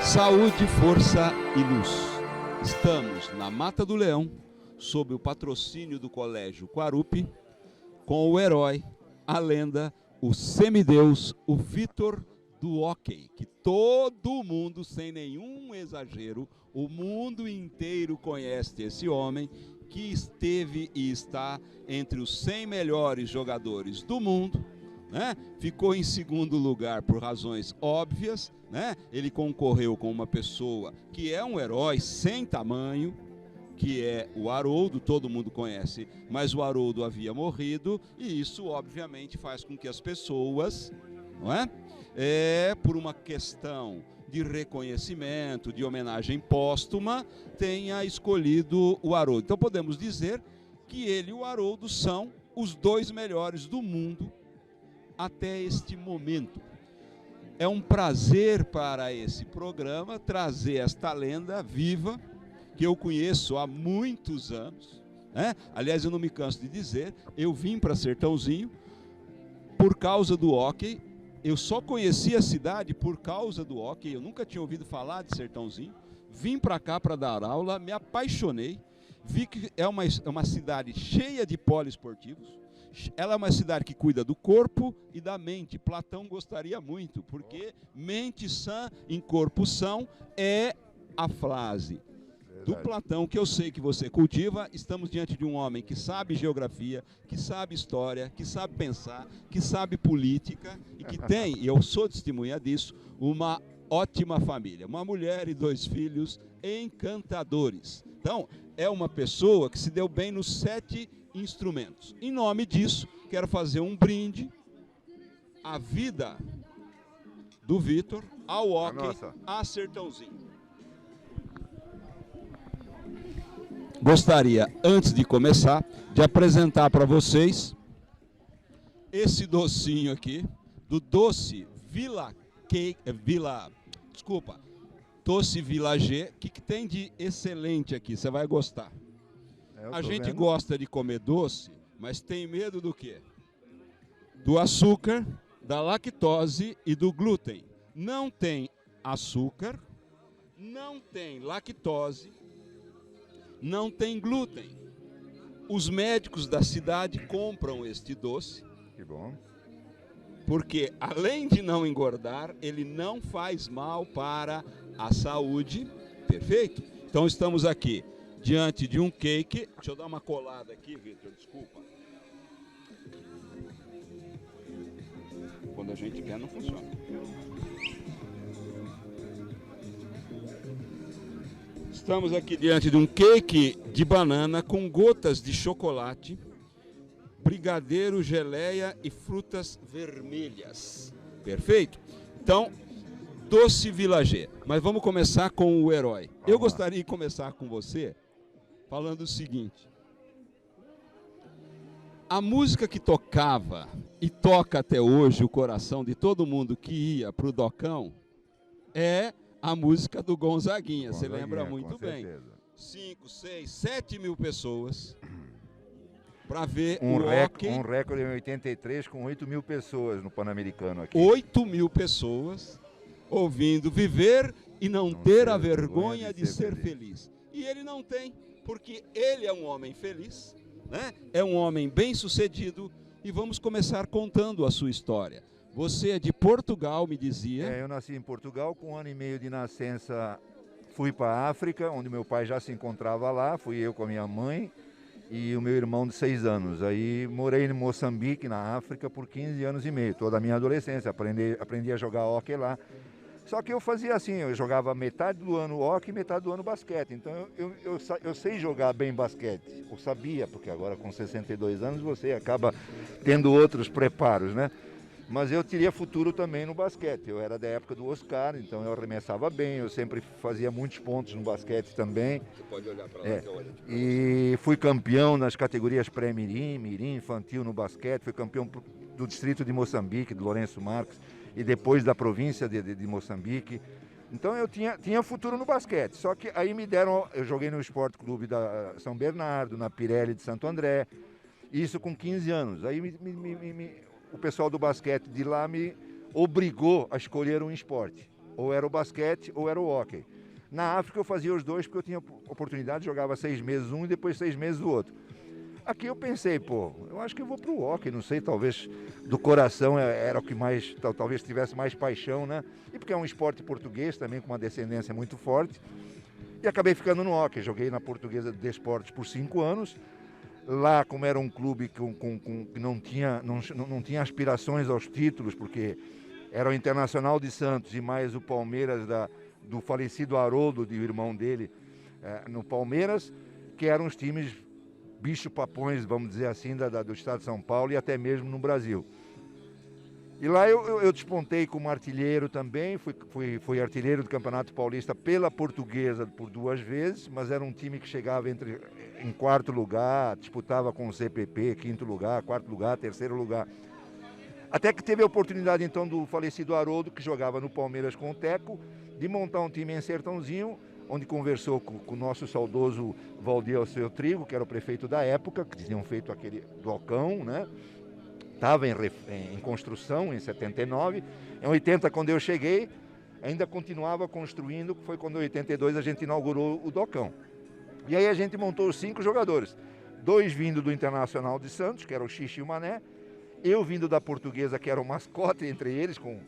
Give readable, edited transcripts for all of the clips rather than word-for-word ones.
Saúde, força e luz. Estamos na Mata do Leão, sob o patrocínio do Colégio Quarupi, com o herói, a lenda, o semideus, o Vitor do hóquei, que todo mundo, sem nenhum exagero, o mundo inteiro conhece esse homem, que esteve e está entre os 100 melhores jogadores do mundo, né? Ficou em segundo lugar por razões óbvias, né? Ele concorreu com uma pessoa que é um herói sem tamanho, que é o Haroldo, todo mundo conhece, mas o Haroldo havia morrido, e isso obviamente faz com que as pessoas, não é? Por uma questão de reconhecimento, de homenagem póstuma, tenha escolhido o Haroldo. Então podemos dizer que ele e o Haroldo são os dois melhores do mundo até este momento. É um prazer para esse programa trazer esta lenda viva, que eu conheço há muitos anos, né? Aliás, eu não me canso de dizer, eu vim para Sertãozinho por causa do hóquei. Eu só conheci a cidade por causa do hóquei, eu nunca tinha ouvido falar de Sertãozinho. Vim para cá para dar aula, me apaixonei, vi que é uma cidade cheia de poliesportivos. Ela é uma cidade que cuida do corpo e da mente. Platão gostaria muito, porque mente sã em corpo são é a frase do Platão, que eu sei que você cultiva. Estamos diante de um homem que sabe geografia, que sabe história, que sabe pensar, que sabe política e que tem, e eu sou testemunha disso, uma ótima família. Uma mulher e 2 filhos encantadores. Então, é uma pessoa que se deu bem nos 7 instrumentos. Em nome disso, quero fazer um brinde à vida do Vitor, ao hóquei, a Sertãozinho. Gostaria, antes de começar, de apresentar para vocês esse docinho aqui, do Doce Doce Villager. O que tem de excelente aqui? Você vai gostar. A gente gosta de comer doce, mas tem medo do quê? Do açúcar, da lactose e do glúten. Não tem açúcar, não tem lactose, não tem glúten. Os médicos da cidade compram este doce. Que bom. Porque, além de não engordar, ele não faz mal para a saúde. Perfeito? Então, estamos aqui diante de um cake. Deixa eu dar uma colada aqui, Vitor, desculpa. Quando a gente quer, não funciona. Estamos aqui diante de um cake de banana com gotas de chocolate, brigadeiro, geleia e frutas vermelhas. Perfeito? Então, Doce Villager. Mas vamos começar com o herói. Eu gostaria de começar com você falando o seguinte. A música que tocava e toca até hoje o coração de todo mundo que ia para o Docão é a música do Gonzaguinha. Você lembra muito bem. 5, 6, 7 mil pessoas para ver o hóquei. Um recorde em 83 com 8 mil pessoas no Pan-Americano aqui. 8 mil pessoas ouvindo Viver e não ter a vergonha de ser feliz. E ele não tem, porque ele é um homem feliz, né? É um homem bem-sucedido, e vamos começar contando a sua história. Você é de Portugal, me dizia. Eu nasci em Portugal, com 1 ano e meio de nascença fui para a África, onde meu pai já se encontrava lá, fui eu com a minha mãe e o meu irmão de 6 anos. Aí morei em Moçambique, na África, por 15 anos e meio, toda a minha adolescência, aprendi a jogar hóquei lá. Só que eu fazia assim, eu jogava metade do ano hóquei e metade do ano basquete. Então eu sei jogar bem basquete, eu sabia, porque agora com 62 anos você acaba tendo outros preparos, né? Mas eu teria futuro também no basquete. Eu era da época do Oscar, então eu arremessava bem, eu sempre fazia muitos pontos no basquete também. Você pode olhar para lá que eu olho. E fui campeão nas categorias pré-mirim, mirim, infantil no basquete, fui campeão do distrito de Moçambique, do Lourenço Marques, e depois da província de Moçambique. Então eu tinha futuro no basquete, só que aí eu joguei no Esporte Clube da São Bernardo, na Pirelli de Santo André, isso com 15 anos. Aí o pessoal do basquete de lá me obrigou a escolher um esporte. ou era o basquete ou era o hóquei. Na África eu fazia os dois porque eu tinha oportunidade, jogava 6 meses um e depois 6 meses o outro. Aqui eu pensei, eu acho que eu vou pro hóquei, não sei, talvez do coração era o que mais, talvez tivesse mais paixão, né? E porque é um esporte português também, com uma descendência muito forte. E acabei ficando no hóquei, joguei na Portuguesa de Desportos por 5 anos. Lá, como era um clube que não tinha aspirações aos títulos, porque era o Internacional de Santos e mais o Palmeiras do falecido Haroldo, do irmão dele, no Palmeiras, que eram os times bicho-papões, vamos dizer assim, do estado de São Paulo e até mesmo no Brasil. E lá eu despontei como artilheiro também, fui artilheiro do Campeonato Paulista pela Portuguesa por 2 vezes, mas era um time que chegava em 4º lugar, disputava com o CPP, 5º lugar, 4º lugar, 3º lugar. Até que teve a oportunidade então do falecido Haroldo, que jogava no Palmeiras com o Teco, de montar um time em Sertãozinho, onde conversou com o nosso saudoso Valdir Alceu Trigo, que era o prefeito da época, que tinham feito aquele docão, né? Estava em construção em 79. Em 80, quando eu cheguei, ainda continuava construindo, que foi quando em 82 a gente inaugurou o docão. E aí a gente montou os 5 jogadores. 2 vindo do Internacional de Santos, que era o Xixi e o Mané. Eu vindo da Portuguesa, que era o mascote entre eles, com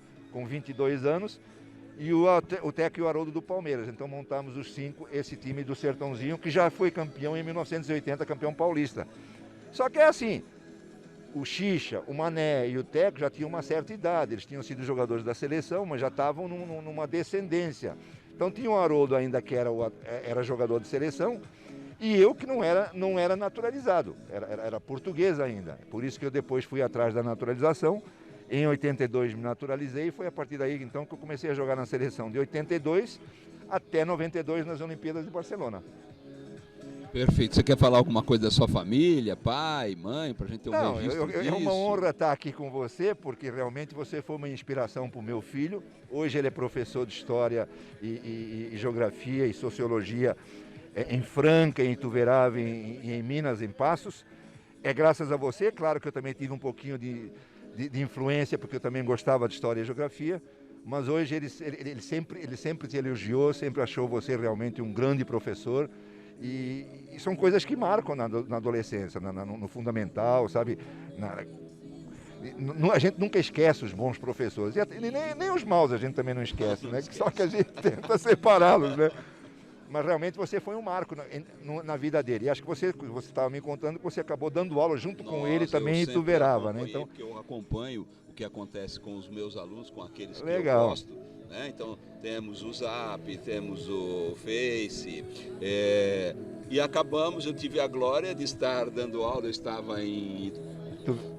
22 anos. E o Teco e o Haroldo do Palmeiras. Então montamos os 5, esse time do Sertãozinho, que já foi campeão em 1980, campeão paulista. Só que é assim, o Xixa, o Mané e o Teco já tinham uma certa idade, eles tinham sido jogadores da seleção, mas já estavam numa descendência. Então tinha o Haroldo ainda, que era jogador de seleção, e eu que não era naturalizado, era português ainda. Por isso que eu depois fui atrás da naturalização. Em 82 me naturalizei e foi a partir daí então que eu comecei a jogar na seleção, de 82 até 92 nas Olimpíadas de Barcelona. Perfeito. Você quer falar alguma coisa da sua família, pai, mãe, para a gente ter um registro disso? É uma honra estar aqui com você, porque realmente você foi uma inspiração para o meu filho. Hoje ele é professor de História e Geografia e Sociologia em Franca, em Ituverava e em Minas, em Passos. É graças a você, claro que eu também tive um pouquinho de influência, porque eu também gostava de História e Geografia, mas hoje ele sempre te elogiou, sempre achou você realmente um grande professor. E são coisas que marcam na adolescência, no fundamental, sabe? A gente nunca esquece os bons professores, e nem os maus a gente também não esquece, né? Só que a gente tenta separá-los, né? Mas realmente você foi um marco na vida dele. E acho que você estava me contando que você acabou dando aula junto com ele também em Ituverava, né? Então, porque eu acompanho o que acontece com os meus alunos, com aqueles que legal. Eu gosto. Né? Então temos o Zap, temos o Face, e acabamos, eu tive a glória de estar dando aula, eu estava em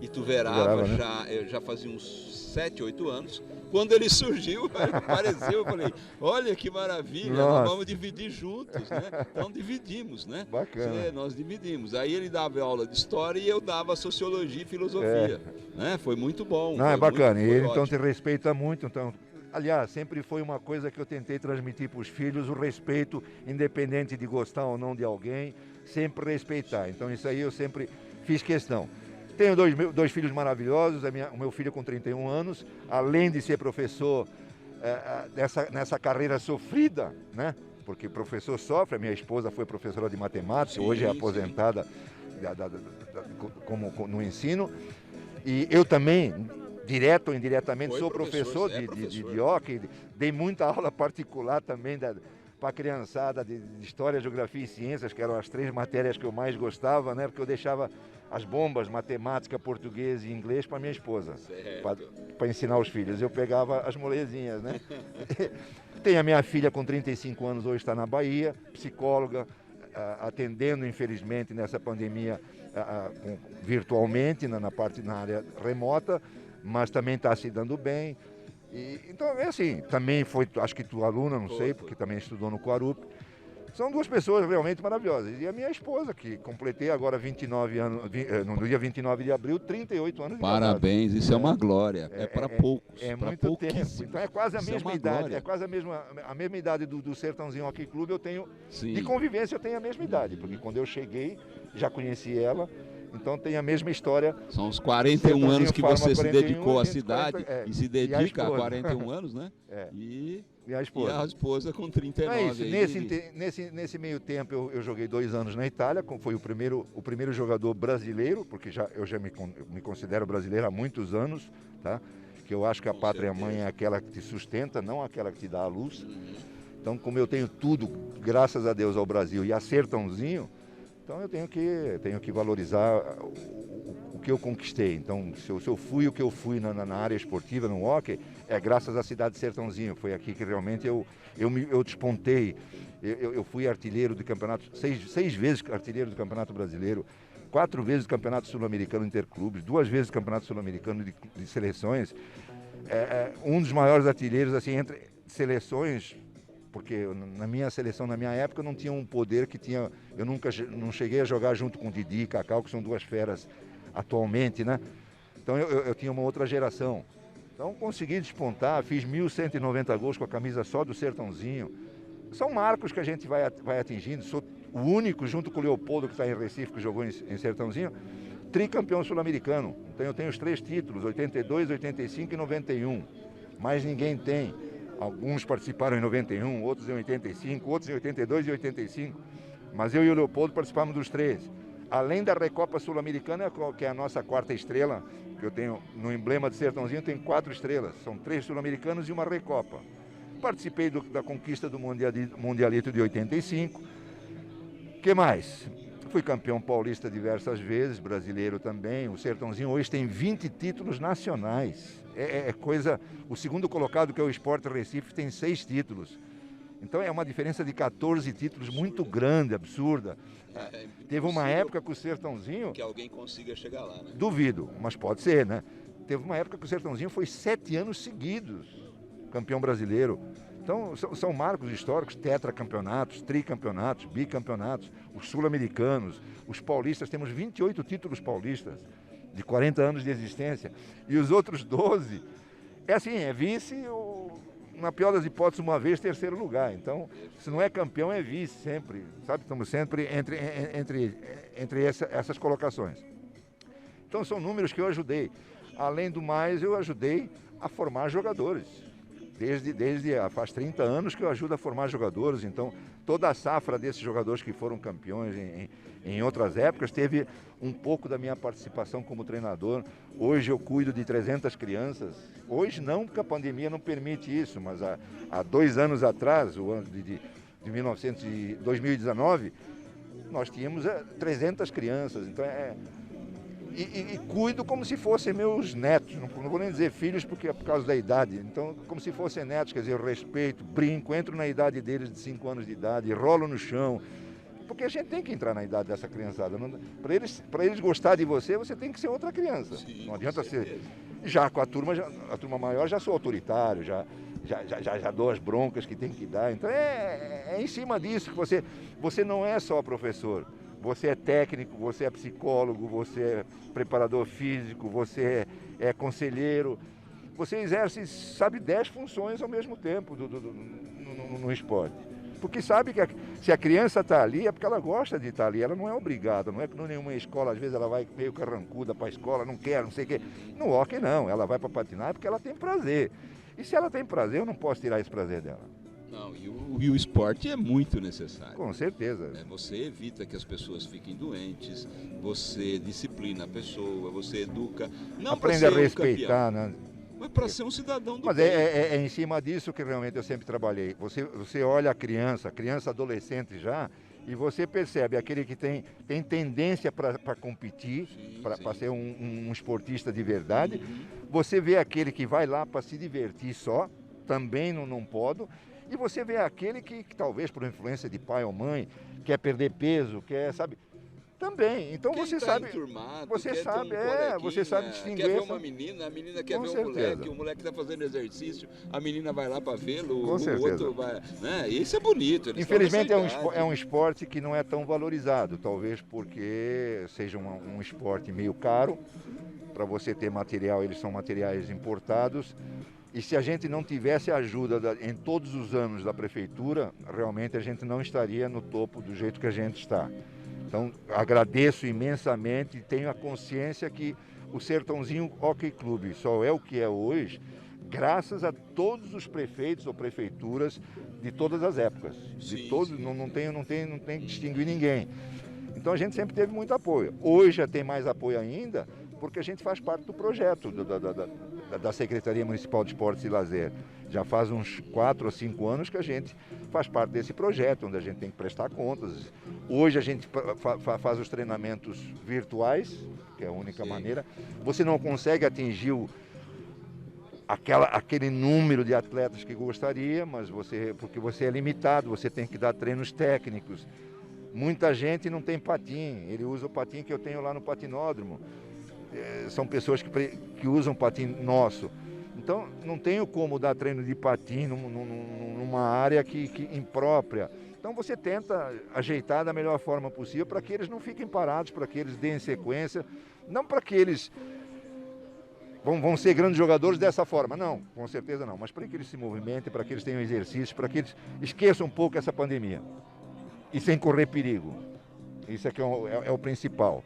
Ituverava, né? Já fazia uns 7, 8 anos. Quando ele surgiu, apareceu, eu falei, olha que maravilha, nós vamos dividir juntos, né? Então dividimos, né? Bacana. Nós dividimos. Aí ele dava aula de História e eu dava Sociologia e Filosofia. Né? Foi muito bom. Não, é bacana. E ele então te respeita muito, então... Aliás, sempre foi uma coisa que eu tentei transmitir para os filhos, o respeito, independente de gostar ou não de alguém, sempre respeitar. Então isso aí eu sempre fiz questão. Tenho 2 filhos maravilhosos, o meu filho com 31 anos, além de ser professor nessa carreira sofrida, né? Porque professor sofre, a minha esposa foi professora de matemática, hoje é aposentada no ensino, e eu também... direto ou indiretamente, sou professor de hóquei, dei muita aula particular também para a criançada de História, Geografia e Ciências, que eram as 3 matérias que eu mais gostava, né? Porque eu deixava as bombas, matemática, português e inglês para minha esposa, para ensinar os filhos. Eu pegava as molezinhas, né? Tem a minha filha com 35 anos, hoje está na Bahia, psicóloga, atendendo, infelizmente, nessa pandemia virtualmente, na área remota, mas também está se dando bem. Então, é assim, também foi, acho que tu aluna, não sei, porque também estudou no Quarup. São 2 pessoas realmente maravilhosas. E a minha esposa, que completei agora 29 anos, no dia 29 de abril, 38 anos de casado. Parabéns, isso é uma glória. É para poucos. É muito tempo. Então é quase a mesma idade. Glória. É quase a mesma idade do Sertãozinho Hockey Clube, eu tenho. Sim. De convivência eu tenho a mesma idade, porque quando eu cheguei, já conheci ela. Então tem a mesma história. São os 41 anos que você se dedicou à 40, cidade e se dedica há 41 anos, né? E a esposa com 39 é isso. Nesse meio tempo eu joguei 2 anos na Itália, foi o primeiro jogador brasileiro, porque eu já me considero brasileiro há muitos anos, tá? Que eu acho que a pátria mãe é aquela que te sustenta, não aquela que te dá a luz. Então, como eu tenho tudo, graças a Deus, ao Brasil e a Sertãozinho, então eu tenho que valorizar o que eu conquistei. Então, se eu fui o que eu fui na área esportiva, no hóquei, é graças à cidade de Sertãozinho. Foi aqui que realmente eu despontei. Eu fui artilheiro do campeonato, 6 vezes artilheiro do Campeonato Brasileiro, 4 vezes do Campeonato Sul-Americano Interclubes, 2 vezes do Campeonato Sul-Americano de Seleções. Um dos maiores artilheiros, assim, entre seleções, porque na minha seleção, na minha época, não tinha um poder que tinha. Eu não cheguei a jogar junto com Didi e Cacau, que são 2 feras atualmente, né? Então eu tinha uma outra geração. Então consegui despontar, fiz 1.190 gols com a camisa só do Sertãozinho. São marcos que a gente vai atingindo. Sou o único, junto com o Leopoldo, que está em Recife, que jogou em Sertãozinho, tricampeão sul-americano. Então eu tenho os 3 títulos, 82, 85 e 91. Mais ninguém tem. Alguns participaram em 91, outros em 85, outros em 82 e 85. Mas eu e o Leopoldo participamos dos 3. Além da Recopa Sul-Americana, que é a nossa 4ª estrela, que eu tenho no emblema de Sertãozinho, tem 4 estrelas. São 3 sul-americanos e uma Recopa. Participei da conquista do Mundialito de 85. O que mais? Fui campeão paulista diversas vezes, brasileiro também. O Sertãozinho hoje tem 20 títulos nacionais. Coisa... O segundo colocado, que é o Sport Recife, tem 6 títulos. Então é uma diferença de 14 títulos muito grande, absurda. Teve uma época que o Sertãozinho... Que alguém consiga chegar lá, né? Duvido, mas pode ser, né? Teve uma época que o Sertãozinho foi 7 anos seguidos campeão brasileiro. Então são marcos históricos, tetracampeonatos, tricampeonatos, bicampeonatos, os sul-americanos, os paulistas, temos 28 títulos paulistas de 40 anos de existência. E os outros 12, é vice ou, na pior das hipóteses, uma vez, 3º lugar. Então, se não é campeão, é vice sempre, sabe? Estamos sempre entre essas colocações. Então, são números que eu ajudei. Além do mais, eu ajudei a formar jogadores. Faz 30 anos que eu ajudo a formar jogadores, então toda a safra desses jogadores que foram campeões em outras épocas teve um pouco da minha participação como treinador. Hoje eu cuido de 300 crianças, hoje não, porque a pandemia não permite isso, mas há 2 anos atrás, o ano de 2019, nós tínhamos 300 crianças, então E cuido como se fossem meus netos, não vou nem dizer filhos porque é por causa da idade, então como se fossem netos, quer dizer, eu respeito, brinco, entro na idade deles de 5 anos de idade, rolo no chão, porque a gente tem que entrar na idade dessa criançada, para eles gostar de você, você tem que ser outra criança. Sim, não adianta ser, já com a turma maior já sou autoritário, já dou as broncas que tem que dar, então é em cima disso que você não é só professor. Você é técnico, você é psicólogo, você é preparador físico, você é conselheiro. Você exerce, 10 funções ao mesmo tempo no esporte. Porque sabe que se a criança está ali, é porque ela gosta de estar ali. Ela não é obrigada, não é que nenhuma escola, às vezes ela vai meio carrancuda para a escola, não quer, não sei o quê. No hóquei não, ela vai para patinar porque ela tem prazer. E se ela tem prazer, eu não posso tirar esse prazer dela. Não, e o esporte é muito necessário. Com certeza. Você evita que as pessoas fiquem doentes, você disciplina a pessoa, você educa. Não aprende a respeitar, né? Mas para ser um cidadão do Mas bem. É em cima disso que realmente eu sempre trabalhei. Você olha a criança adolescente já, e você percebe aquele que tem tendência para competir, para ser um esportista de verdade. Você vê aquele que vai lá para se divertir só, também não pode. E você vê aquele que talvez por influência de pai ou mãe quer perder peso, sabe? Também. Então quem você tá sabe, enturmado, você sabe, você sabe distinguir. Quer ver uma menina, a menina quer ver o moleque está fazendo exercício, a menina vai lá para vê-lo, o outro vai, né? Isso é bonito. Infelizmente é um esporte que não é tão valorizado, talvez porque seja um esporte meio caro. Para você ter material, eles são materiais importados. E se a gente não tivesse ajuda em todos os anos da prefeitura, realmente a gente não estaria no topo do jeito que a gente está. Então, agradeço imensamente e tenho a consciência que o Sertãozinho Hockey Clube só é o que é hoje graças a todos os prefeitos ou prefeituras de todas as épocas. De todos, não tem que distinguir ninguém. Então a gente sempre teve muito apoio. Hoje já tem mais apoio ainda, porque a gente faz parte do projeto da Secretaria Municipal de Esportes e Lazer. Já faz uns 4 ou 5 anos que a gente faz parte desse projeto, onde a gente tem que prestar contas. Hoje a gente faz os treinamentos virtuais, que é a única maneira. Você não consegue atingir aquele número de atletas que gostaria, mas porque você é limitado, você tem que dar treinos técnicos. Muita gente não tem patim, ele usa o patim que eu tenho lá no patinódromo. São pessoas que usam patim nosso. Então, não tenho como dar treino de patim numa área que imprópria. Então, você tenta ajeitar da melhor forma possível para que eles não fiquem parados, para que eles deem sequência. Não para que eles vão ser grandes jogadores dessa forma. Não, com certeza não. Mas para que eles se movimentem, para que eles tenham exercício, para que eles esqueçam um pouco essa pandemia. E sem correr perigo. Isso aqui é o principal.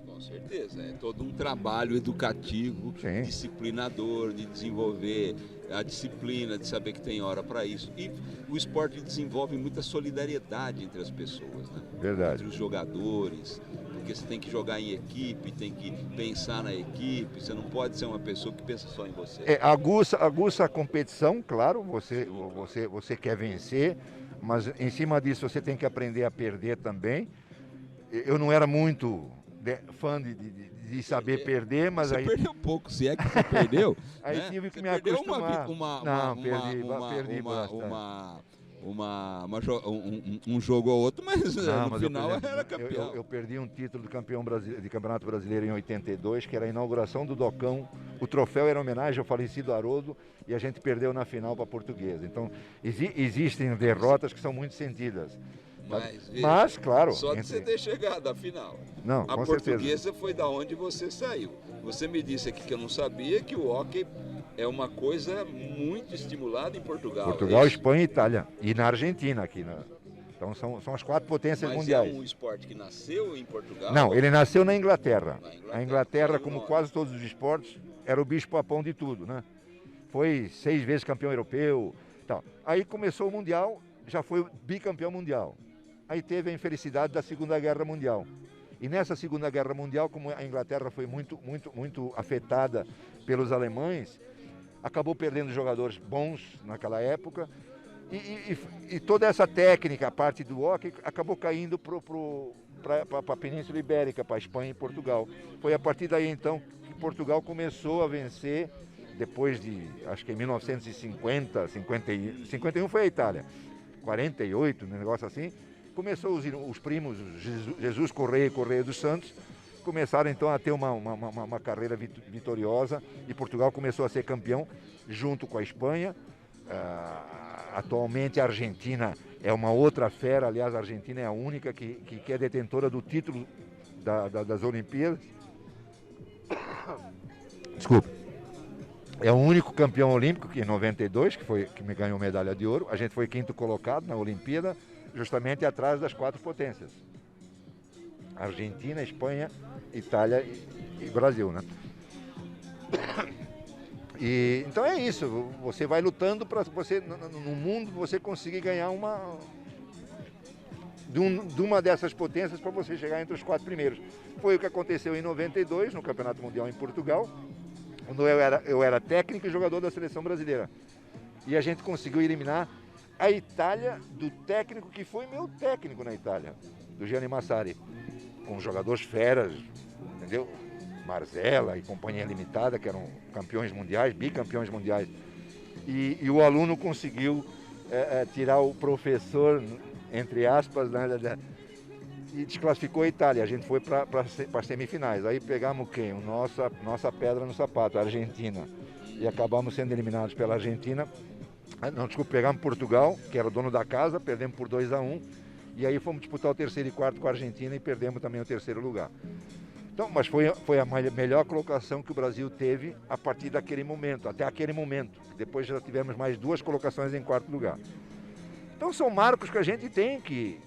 Com certeza, é todo um trabalho educativo, Sim. Disciplinador, de desenvolver a disciplina, de saber que tem hora para isso. E o esporte desenvolve muita solidariedade entre as pessoas, né? Verdade. Entre os jogadores, porque você tem que jogar em equipe, tem que pensar na equipe, você não pode ser uma pessoa que pensa só em você. Aguça a competição, claro, você quer vencer, mas em cima disso você tem que aprender a perder também. Eu não era muito fã de saber perder, mas você aí... perdeu um pouco, se é que você perdeu. Aí né? tive que você me acostumar. Perdi um jogo ou outro, mas no final era campeão. Eu perdi um título de campeonato brasileiro em 82, que era a inauguração do Docão. O troféu era homenagem ao falecido Haroldo e a gente perdeu na final para a Portuguesa. Então, existem derrotas que são muito sentidas. Mas claro... Só de você ter chegado à final. Não, a Portuguesa foi da onde você saiu. Você me disse aqui que eu não sabia que o hóquei é uma coisa muito estimulada em Portugal. Portugal, Espanha e Itália. E na Argentina aqui. Então são as 4 potências mundiais. Mas é um esporte que nasceu em Portugal? Não, ele nasceu na Inglaterra. A Inglaterra, como quase todos os esportes, era o bicho-papão de tudo, né? Foi 6 vezes campeão europeu. Então, aí começou o Mundial, já foi bicampeão mundial. Aí teve a infelicidade da Segunda Guerra Mundial. E nessa Segunda Guerra Mundial, como a Inglaterra foi muito afetada pelos alemães, acabou perdendo jogadores bons naquela época. E toda essa técnica, a parte do hóquei, acabou caindo para a Península Ibérica, para a Espanha e Portugal. Foi a partir daí, então, que Portugal começou a vencer, depois de, acho que em 1950, 51 foi a Itália, 48, um negócio assim. Começou os primos, Jesus Correia e Correia dos Santos, começaram então a ter uma carreira vitoriosa e Portugal começou a ser campeão junto com a Espanha. Atualmente a Argentina é uma outra fera, aliás a Argentina é a única que é detentora do título das Olimpíadas. Desculpa. É o único campeão olímpico, que em 92, que me ganhou medalha de ouro. A gente foi 5º colocado na Olimpíada, justamente atrás das 4 potências. Argentina, Espanha, Itália e Brasil, né? E, então é isso, você vai lutando para você, no mundo, você conseguir ganhar de uma dessas potências para você chegar entre os 4 primeiros. Foi o que aconteceu em 92, no Campeonato Mundial em Portugal, quando eu era técnico e jogador da seleção brasileira. E a gente conseguiu eliminar a Itália do técnico que foi meu técnico na Itália, do Gianni Massari, com jogadores feras, entendeu? Marzella e Companhia Limitada, que eram campeões mundiais, bicampeões mundiais. E o aluno conseguiu tirar o professor, entre aspas, né, e desclassificou a Itália. A gente foi para as semifinais. Aí pegamos quem? Nossa pedra no sapato, a Argentina. E acabamos sendo eliminados pela Argentina. Não, desculpa, pegamos Portugal, que era o dono da casa, perdemos por 2-1. E aí fomos disputar o 3º e 4º com a Argentina e perdemos também o 3º lugar. Então, mas foi a melhor colocação que o Brasil teve a partir daquele momento, até aquele momento. Depois já tivemos mais 2 colocações em 4º lugar. Então são marcos que a gente tem que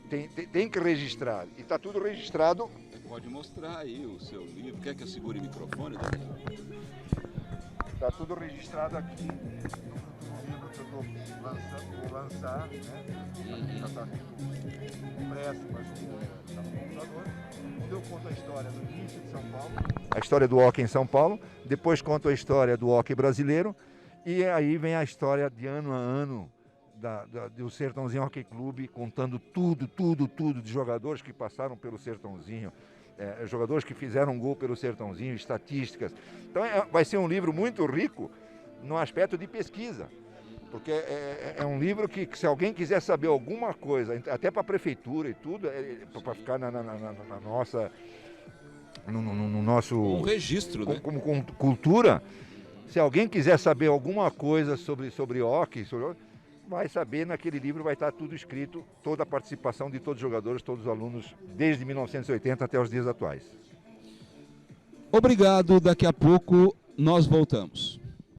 registrar. E está tudo registrado. Pode mostrar aí o seu livro. Quer que eu segure o microfone? Está tudo registrado aqui no livro que eu vou lançar, né? Já está impresso, mas está no computador. Eu conto a história do início de São Paulo, a história do hóquei em São Paulo, depois conto a história do hóquei brasileiro, e aí vem a história de ano a ano do Sertãozinho Hóquei Clube, contando tudo de jogadores que passaram pelo Sertãozinho, jogadores que fizeram gol pelo Sertãozinho, estatísticas. Então vai ser um livro muito rico no aspecto de pesquisa, porque é um livro que se alguém quiser saber alguma coisa, até para a prefeitura e tudo, para ficar na nossa, no nosso... Um registro, né? Como cultura, se alguém quiser saber alguma coisa sobre hóquei, vai saber, naquele livro vai estar tudo escrito, toda a participação de todos os jogadores, todos os alunos, desde 1980 até os dias atuais. Obrigado, daqui a pouco nós voltamos.